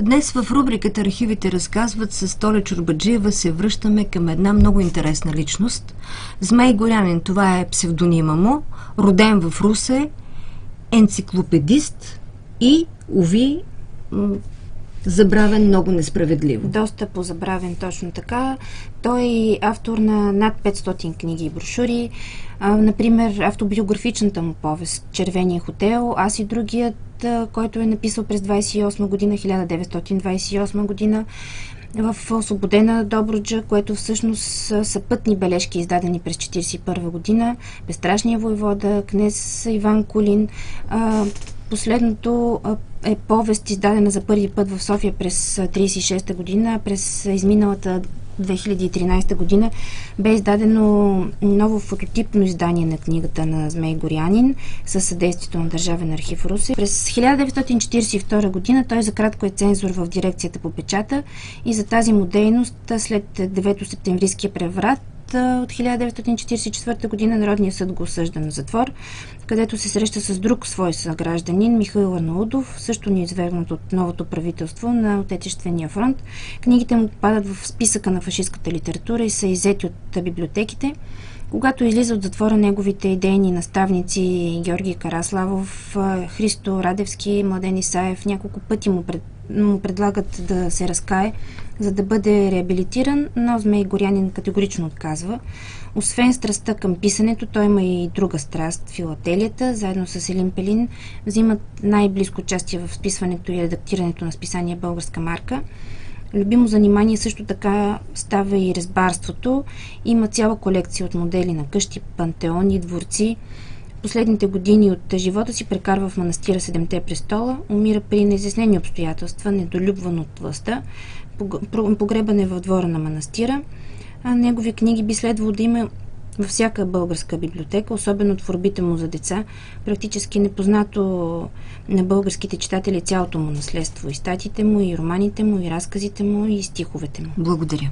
Днес в рубриката "Архивите разказват" с Толя Чорбаджиева се връщаме към една много интересна личност. Змей Горянин, това е псевдонима му, роден в Русе, енциклопедист и, уви, забравен много несправедливо. Доста позабравен, точно така. Той е автор на над 500 книги и брошури. Например, автобиографичната му повест "Червения хотел", "Аз и другият", който е написал през 1928 година, в "Освободена Добруджа", което всъщност са пътни бележки, издадени през 1941 година, "Безстрашния войвода", "Кнез Иван Кулин". Последното е повест, издадена за първи път в София през 1936 година. През изминалата 2013 година бе издадено ново фототипно издание на книгата на Змей Горянин със съдействието на Държавен архив Русе. През 1942 година той за кратко е цензор в дирекцията по печата и за тази му дейност след 9 септемврийския преврат от 1944 година Народният съд го осъжда на затвор, където се среща с друг свой съгражданин, Михаил Арнаудов, също низвергнат от новото правителство на Отечествения фронт. Книгите му попадат в списъка на фашистката литература и са иззети от библиотеките. Когато излиза от затвора, неговите идейни наставници Георги Караславов, Христо Радевски, Младен Исаев няколко пъти му предлагат да се разкае, за да бъде реабилитиран, но Змей Горянин категорично отказва. Освен страстта към писането, той има и друга страст – филателията. Заедно с Елин Пелин взимат най-близко участие в списването и редактирането на списание "Българска марка". Любимо занимание също така става и резбарството. Има цяла колекция от модели на къщи, пантеони, дворци. Последните години от живота си прекарва в манастира Седемте престола, умира при неизяснени обстоятелства, недолюбван от властта, погребан е в двора на манастира. Негови книги би следвало да има във всяка българска библиотека, особено творбите му за деца. Практически непознато на българските читатели цялото му наследство, и статиите му, и романите му, и разказите му, и стиховете му. Благодаря.